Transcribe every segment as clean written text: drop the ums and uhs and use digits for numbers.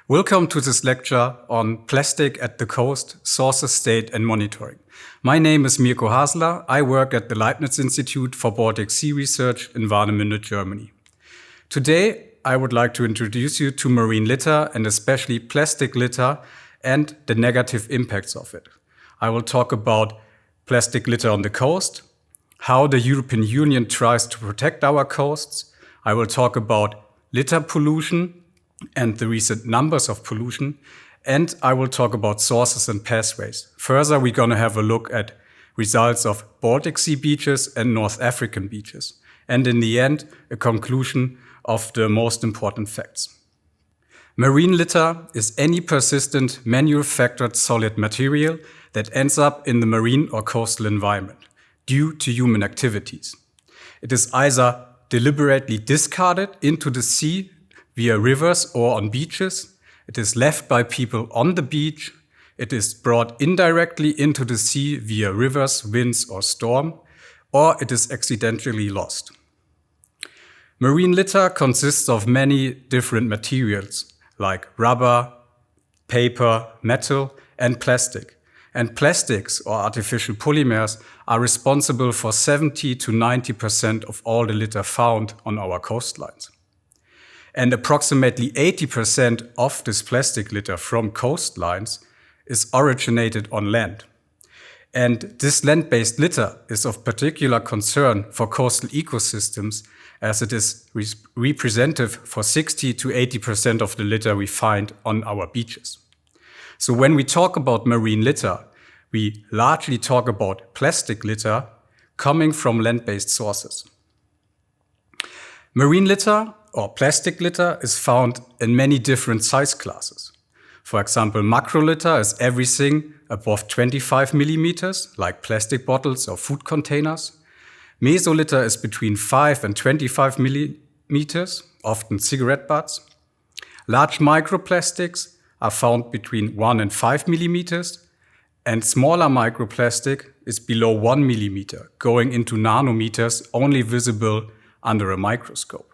Welcome to this lecture on plastic at the coast, sources, state and monitoring. My name is Mirco Haseler. I work at the Leibniz-Institute for Baltic Sea Research in Warnemünde, Germany. Today, I would like to introduce you to marine litter and especially plastic litter and the negative impacts of it. I will talk about plastic litter on the coast, how the European Union tries to protect our coasts. I will talk about litter pollution and the recent numbers of pollution, and I will talk about sources and pathways. Further, we're going to have a look at results of Baltic Sea beaches and North African beaches. And in the end, a conclusion of the most important facts. Marine litter is any persistent manufactured solid material that ends up in the marine or coastal environment due to human activities. It is either deliberately discarded into the sea via rivers or on beaches. It is left by people on the beach. It is brought indirectly into the sea via rivers, winds or storm, or it is accidentally lost. Marine litter consists of many different materials like rubber, paper, metal and plastic. And plastics or artificial polymers are responsible for 70 to 90% of all the litter found on our coastlines. And approximately 80% of this plastic litter from coastlines is originated on land. And this land-based litter is of particular concern for coastal ecosystems as it is representative for 60 to 80% of the litter we find on our beaches. So when we talk about marine litter, we largely talk about plastic litter coming from land-based sources. Marine litter or plastic litter is found in many different size classes. For example, macro litter is everything above 25 millimeters, like plastic bottles or food containers. Meso litter is between 5 and 25 millimeters, often cigarette butts. Large microplastics are found between 1 and 5 millimeters, and smaller microplastic is below 1 millimeter, going into nanometers, only visible under a microscope.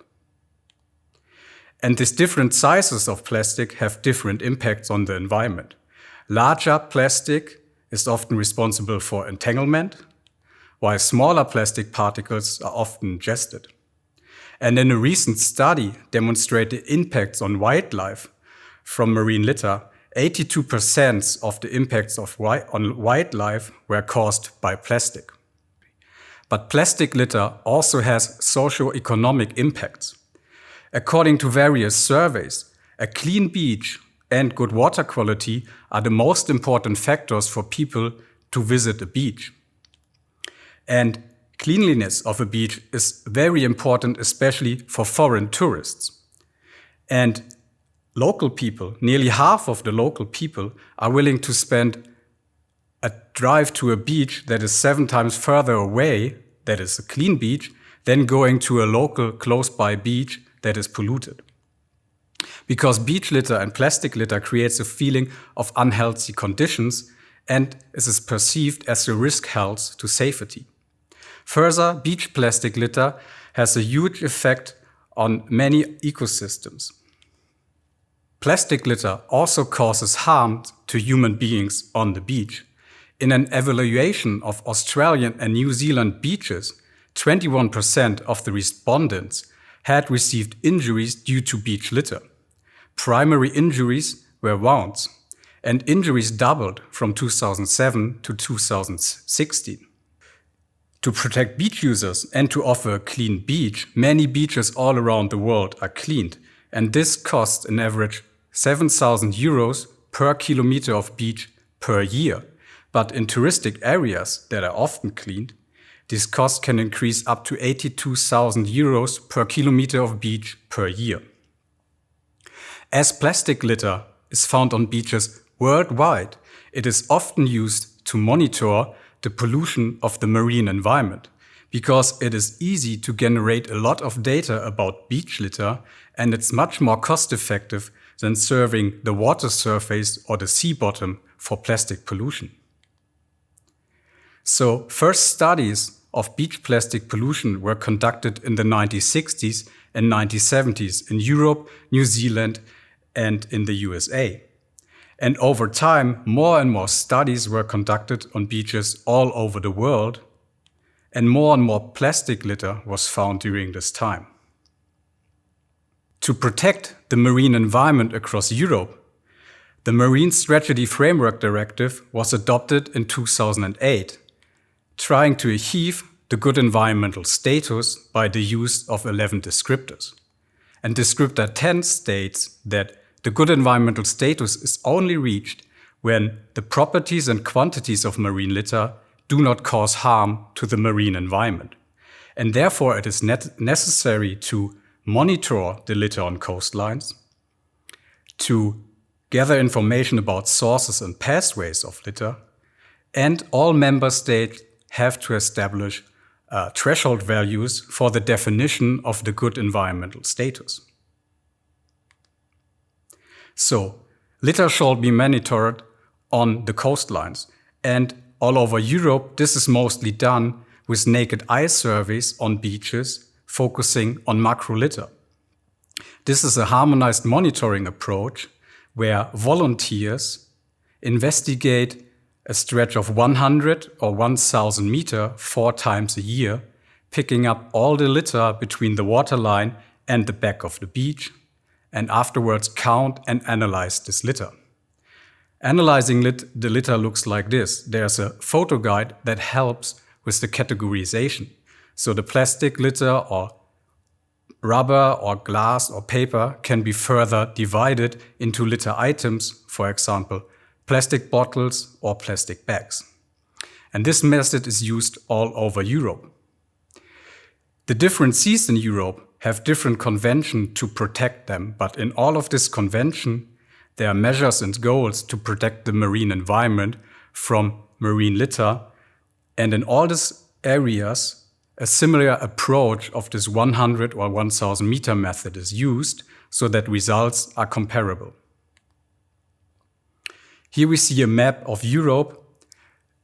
And these different sizes of plastic have different impacts on the environment. Larger plastic is often responsible for entanglement, while smaller plastic particles are often ingested. And in a recent study demonstrated impacts on wildlife from marine litter, 82% of the impacts on wildlife were caused by plastic. But plastic litter also has socio-economic impacts. According to various surveys, a clean beach and good water quality are the most important factors for people to visit a beach. And cleanliness of a beach is very important, especially for foreign tourists. And local people, nearly half of the local people, are willing to spend a drive to a beach that is 7 times further away, that is a clean beach, than going to a local close-by beach that is polluted. Because beach litter and plastic litter creates a feeling of unhealthy conditions and is perceived as a risk health to safety. Further, beach plastic litter has a huge effect on many ecosystems. Plastic litter also causes harm to human beings on the beach. In an evaluation of Australian and New Zealand beaches, 21% of the respondents had received injuries due to beach litter. Primary injuries were wounds, and injuries doubled from 2007 to 2016. To protect beach users and to offer a clean beach, many beaches all around the world are cleaned, and this costs an average 7,000 euros per kilometer of beach per year. But in touristic areas that are often cleaned, this cost can increase up to 82,000 euros per kilometer of beach per year. As plastic litter is found on beaches worldwide, it is often used to monitor the pollution of the marine environment, because it is easy to generate a lot of data about beach litter, and it's much more cost-effective than surveying the water surface or the sea bottom for plastic pollution. So first studies of beach plastic pollution were conducted in the 1960s and 1970s in Europe, New Zealand, and in the USA. And over time, more and more studies were conducted on beaches all over the world, and more plastic litter was found during this time. To protect the marine environment across Europe, the Marine Strategy Framework Directive was adopted in 2008, trying to achieve the good environmental status by the use of 11 descriptors. And descriptor 10 states that the good environmental status is only reached when the properties and quantities of marine litter do not cause harm to the marine environment. And therefore it is necessary to monitor the litter on coastlines, to gather information about sources and pathways of litter, and all member states have to establish threshold values for the definition of the good environmental status. So, litter shall be monitored on the coastlines, and all over Europe this is mostly done with naked eye surveys on beaches focusing on macro litter. This is a harmonized monitoring approach where volunteers investigate a stretch of 100 or 1,000 meters 4 times a year, picking up all the litter between the waterline and the back of the beach, and afterwards count and analyze this litter. Analyzing the litter looks like this. There's a photo guide that helps with the categorization. So the plastic litter or rubber or glass or paper can be further divided into litter items, for example, plastic bottles or plastic bags. And this method is used all over Europe. The different seas in Europe have different conventions to protect them, but in all of this convention, there are measures and goals to protect the marine environment from marine litter. And in all these areas, a similar approach of this 100 or 1,000 meter method is used so that results are comparable. Here we see a map of Europe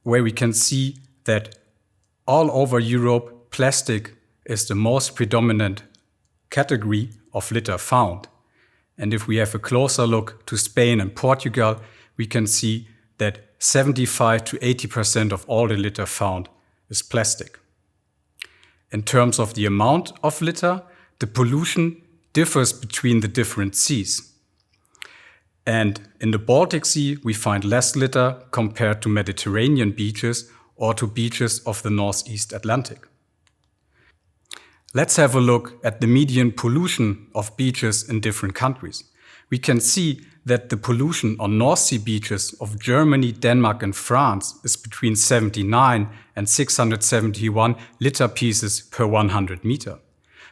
where we can see that all over Europe, plastic is the most predominant category of litter found. And if we have a closer look to Spain and Portugal, we can see that 75 to 80% of all the litter found is plastic. In terms of the amount of litter, the pollution differs between the different seas. And in the Baltic Sea, we find less litter compared to Mediterranean beaches or to beaches of the Northeast Atlantic. Let's have a look at the median pollution of beaches in different countries. We can see that the pollution on North Sea beaches of Germany, Denmark and France is between 79 and 671 litter pieces per 100 meter.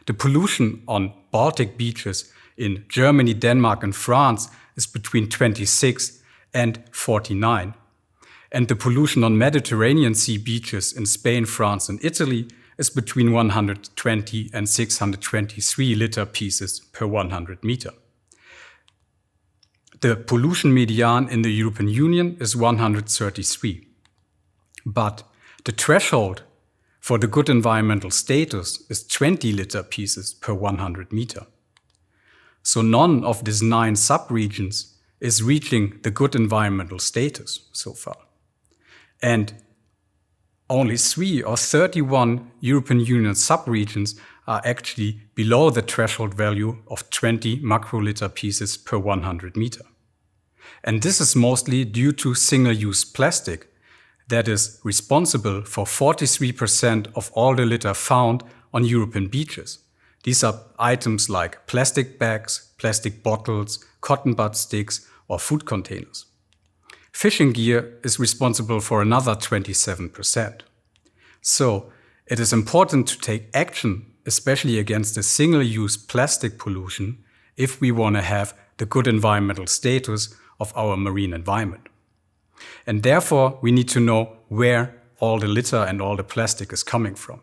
The pollution on Baltic beaches in Germany, Denmark and France is between 26 and 49. And the pollution on Mediterranean Sea beaches in Spain, France and Italy is between 120 and 623 litter pieces per 100 meter. The pollution median in the European Union is 133. But the threshold for the good environmental status is 20 litter pieces per 100 meter. So none of these 9 subregions is reaching the good environmental status so far. And only 3 or 31 European Union subregions are actually below the threshold value of 20 macroliter pieces per 100 meter. And this is mostly due to single-use plastic that is responsible for 43% of all the litter found on European beaches. These are items like plastic bags, plastic bottles, cotton bud sticks, or food containers. Fishing gear is responsible for another 27%. So, it is important to take action, especially against the single-use plastic pollution, if we want to have the good environmental status of our marine environment. And therefore, we need to know where all the litter and all the plastic is coming from.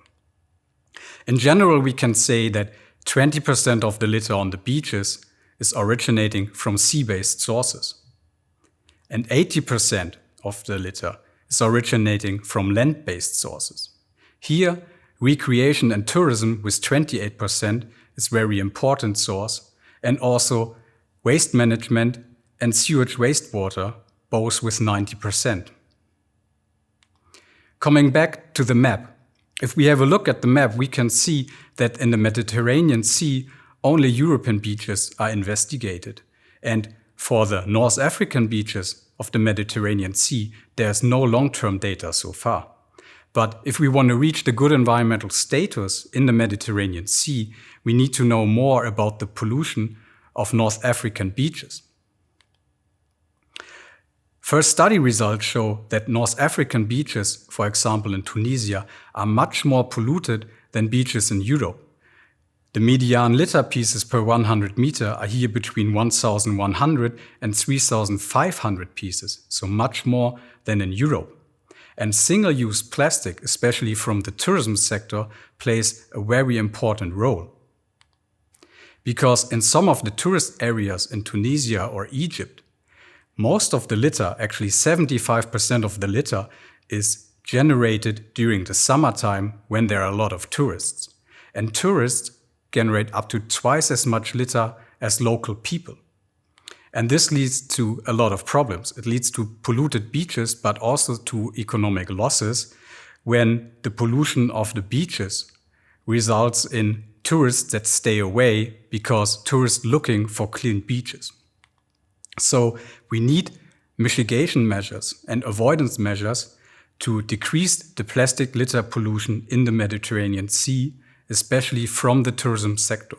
In general, we can say that 20% of the litter on the beaches is originating from sea-based sources. And 80% of the litter is originating from land-based sources. Here, recreation and tourism with 28% is a very important source, and also waste management, and sewage wastewater, both with 90%. Coming back to the map, if we have a look at the map, we can see that in the Mediterranean Sea, only European beaches are investigated. And for the North African beaches of the Mediterranean Sea, there's no long-term data so far. But if we want to reach the good environmental status in the Mediterranean Sea, we need to know more about the pollution of North African beaches. First study results show that North African beaches, for example in Tunisia, are much more polluted than beaches in Europe. The median litter pieces per 100 meter are here between 1,100 and 3,500 pieces, so much more than in Europe. And single-use plastic, especially from the tourism sector, plays a very important role. Because in some of the tourist areas in Tunisia or Egypt, most of the litter, actually 75% of the litter, is generated during the summertime when there are a lot of tourists. And tourists generate up to twice as much litter as local people. And this leads to a lot of problems. It leads to polluted beaches, but also to economic losses when the pollution of the beaches results in tourists that stay away because tourists looking for clean beaches. So we need mitigation measures and avoidance measures to decrease the plastic litter pollution in the Mediterranean Sea, especially from the tourism sector.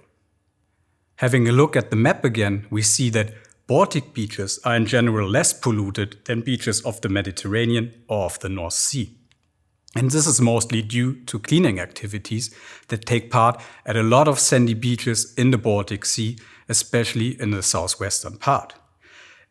Having a look at the map again, we see that Baltic beaches are in general less polluted than beaches of the Mediterranean or of the North Sea. And this is mostly due to cleaning activities that take part at a lot of sandy beaches in the Baltic Sea, especially in the southwestern part.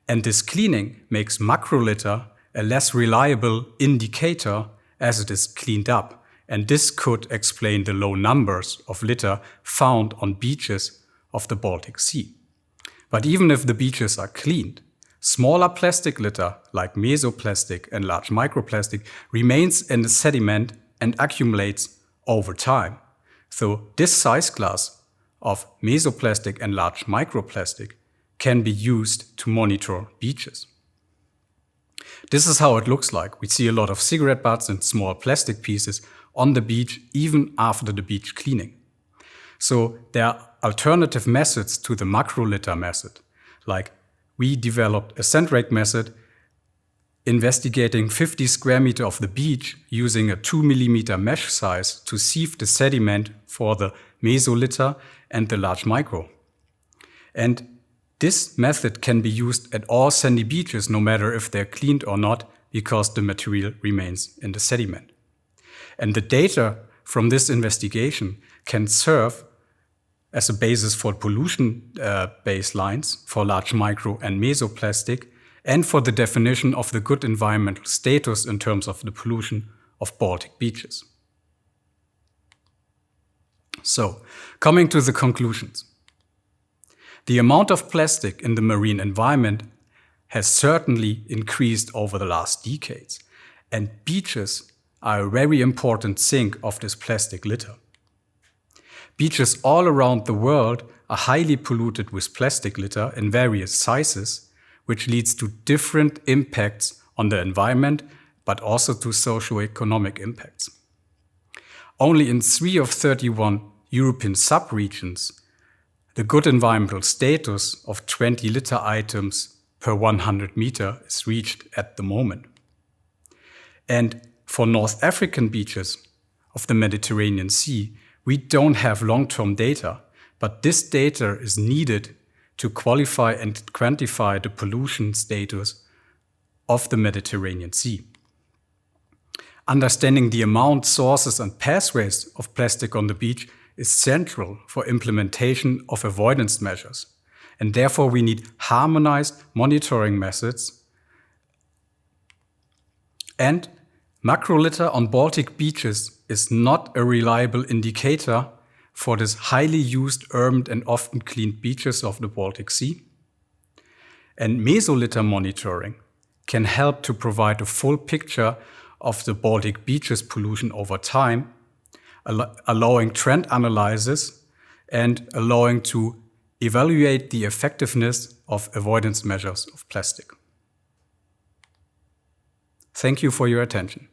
And this cleaning makes macrolitter a less reliable indicator as it is cleaned up. And this could explain the low numbers of litter found on beaches of the Baltic Sea. But even if the beaches are cleaned, smaller plastic litter like meso-plastic and large microplastic remains in the sediment and accumulates over time. So this size class of meso-plastic and large microplastic can be used to monitor beaches. This is how it looks like. We see a lot of cigarette butts and small plastic pieces on the beach even after the beach cleaning. So there are alternative methods to the macrolitter method. Like we developed a scent rake method investigating 50 square meters of the beach using a 2 millimeter mesh size to sieve the sediment for the mesolitter and the large micro. And this method can be used at all sandy beaches, no matter if they're cleaned or not, because the material remains in the sediment. And the data from this investigation can serve as a basis for pollution baselines for large micro and mesoplastic, and for the definition of the good environmental status in terms of the pollution of Baltic beaches. So, coming to the conclusions. The amount of plastic in the marine environment has certainly increased over the last decades, and beaches are a very important sink of this plastic litter. Beaches all around the world are highly polluted with plastic litter in various sizes, which leads to different impacts on the environment, but also to socio-economic impacts. Only in 3 of 31 European subregions, the good environmental status of 20 litter items per 100 meter is reached at the moment. And for North African beaches of the Mediterranean Sea, we don't have long-term data, but this data is needed to qualify and quantify the pollution status of the Mediterranean Sea. Understanding the amount, sources, and pathways of plastic on the beach is central for implementation of avoidance measures, and therefore we need harmonized monitoring methods. And macrolitter on Baltic beaches is not a reliable indicator for this highly used, urban, and often cleaned beaches of the Baltic Sea. And mesolitter monitoring can help to provide a full picture of the Baltic beaches pollution over time, allowing trend analysis and allowing to evaluate the effectiveness of avoidance measures of plastic. Thank you for your attention.